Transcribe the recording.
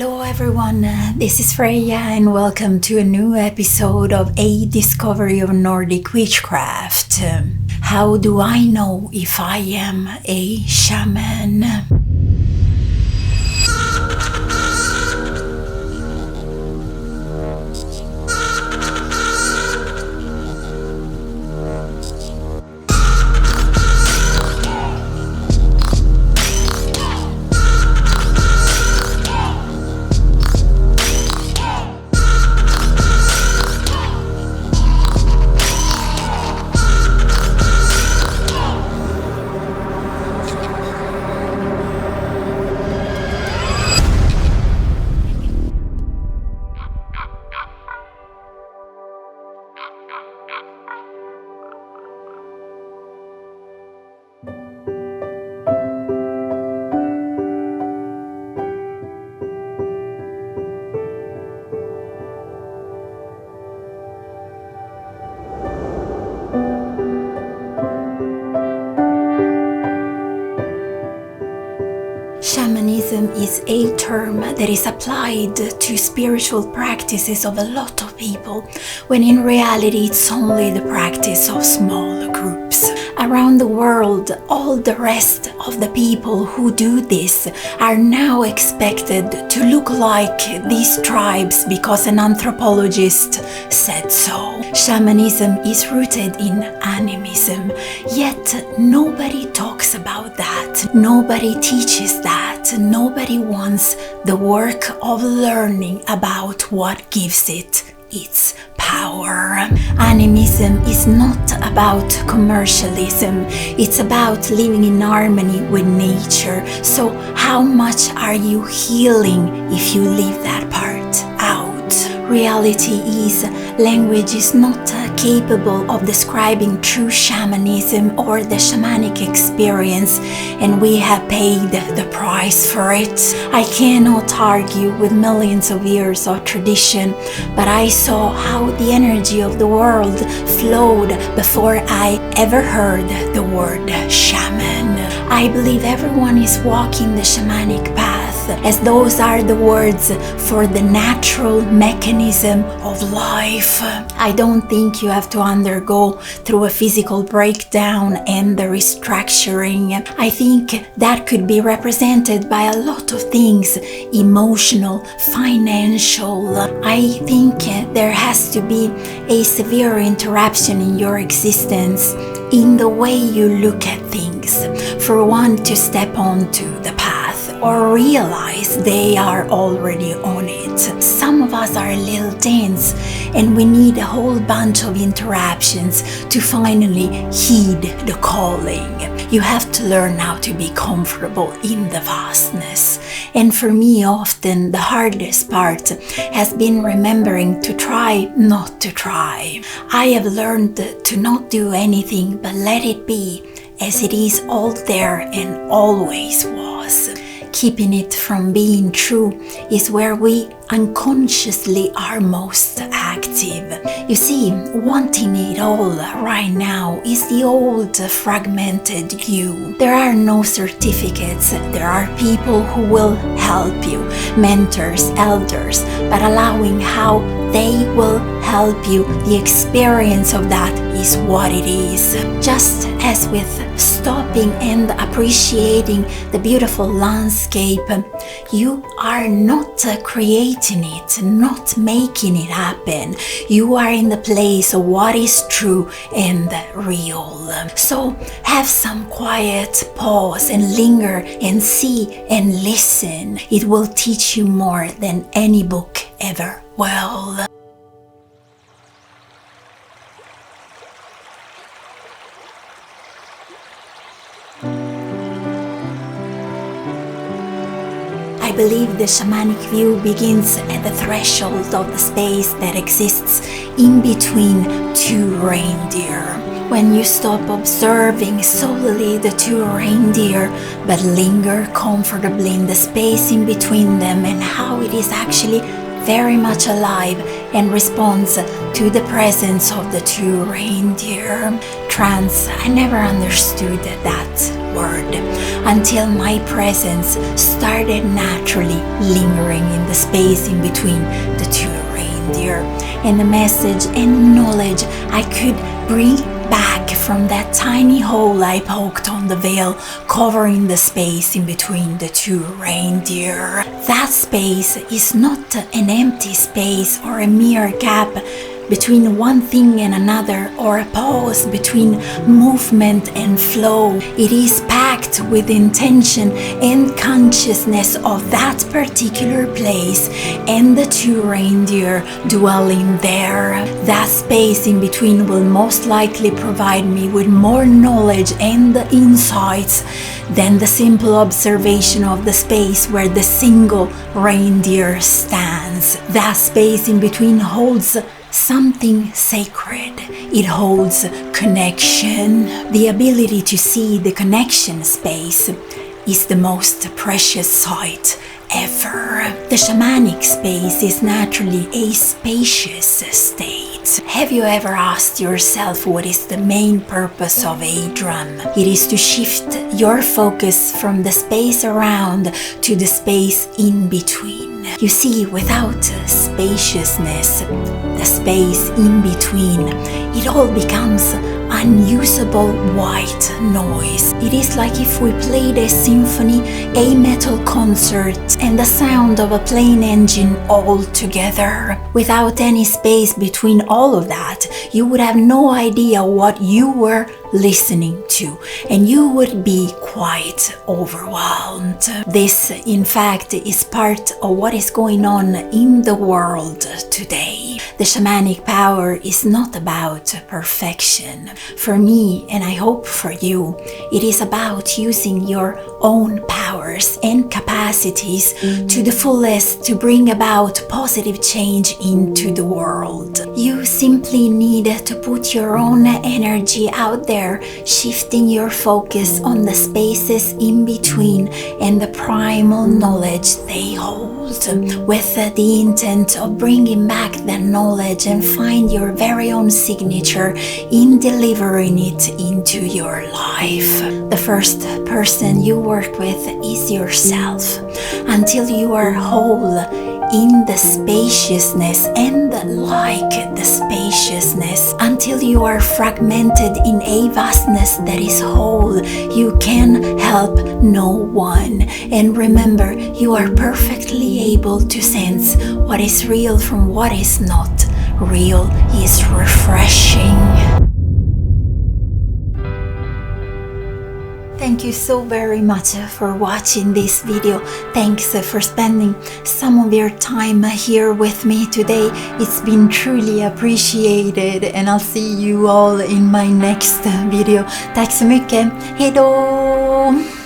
Hello everyone, this is Freyia and welcome to a new episode of A Discovery of Nordic Witchcraft. How do I know if I am a shaman? Shamanism is a term that is applied to spiritual practices of a lot of people, when in reality it's only the practice of small groups. Around the world, all the rest of the people who do this are now expected to look like these tribes because an anthropologist said so. Shamanism is rooted in animism, yet nobody talks about that. Nobody teaches that. Nobody wants the work of learning about what gives it its power. Animism is not about commercialism, it's about living in harmony with nature. So how much are you healing if you leave that part out? Reality is, language is not capable of describing true shamanism or the shamanic experience, and we have paid the price for it. I cannot argue with millions of years of tradition, but I saw how the energy of the world flowed before I ever heard the word shaman. I believe everyone is walking the shamanic path, as those are the words for the natural mechanism of life. I don't think you have to undergo through a physical breakdown and the restructuring. I think that could be represented by a lot of things: emotional, financial. I think there has to be a severe interruption in your existence, in the way you look at things, for one to step onto the path or realize they are already on it. Some of us are a little tense and we need a whole bunch of interruptions to finally heed the calling. You have to learn how to be comfortable in the vastness. And for me, often the hardest part has been remembering to try not to try. I have learned to not do anything but let it be, as it is all there and always was. Keeping it from being true is where we unconsciously are most active. You see, wanting it all right now is the old fragmented you. There are no certificates, there are people who will help you, mentors, elders, but allowing how they will help you, the experience of that is what it is. Just as with stopping and appreciating the beautiful landscape, you are not creating it, not making it happen. You are in the place of what is true and real. So have some quiet pause and linger and see and listen. It will teach you more than any book ever will. I believe the shamanic view begins at the threshold of the space that exists in between two reindeer. When you stop observing solely the two reindeer, but linger comfortably in the space in between them and how it is actually very much alive and responds to the presence of the two reindeer. Trance, I never understood that word until my presence started naturally lingering in the space in between the two reindeer, and the message and knowledge I could bring back from that tiny hole I poked on the veil, covering the space in between the two reindeer. That space is not an empty space or a mere gap between one thing and another, or a pause between movement and flow. It is packed with intention and consciousness of that particular place and the two reindeer dwelling there. That space in between will most likely provide me with more knowledge and insights than the simple observation of the space where the single reindeer stands. That space in between holds something sacred. It holds connection. The ability to see the connection space is the most precious sight ever. The shamanic space is naturally a spacious state. Have you ever asked yourself what is the main purpose of a drum? It is to shift your focus from the space around to the space in between. You see, without spaciousness, the space in between, it all becomes unusable white noise. It is like if we played a symphony, a metal concert, and the sound of a plane engine all together. Without any space between all of that, you would have no idea what you were listening to, and you would be quite overwhelmed. This, in fact, is part of what is going on in the world today. The shamanic power is not about perfection. For me, and I hope for you, it is about using your own powers and capacities to the fullest to bring about positive change into the world. You simply need to put your own energy out there, shifting your focus on the spaces in between and the primal knowledge they hold, with the intent of bringing back that knowledge and find your very own signature in delivering it into your life. The first person you work with is yourself, until you are whole in the spaciousness and like the spaciousness, until you are fragmented in a vastness that is whole. You can help no one. And remember, you are perfectly able to sense what is real from what is not. Real is refreshing. Thank you so very much for watching this video. Thanks for spending some of your time here with me today. It's been truly appreciated, and I'll see you all in my next video. Tack så mycket. Hej då!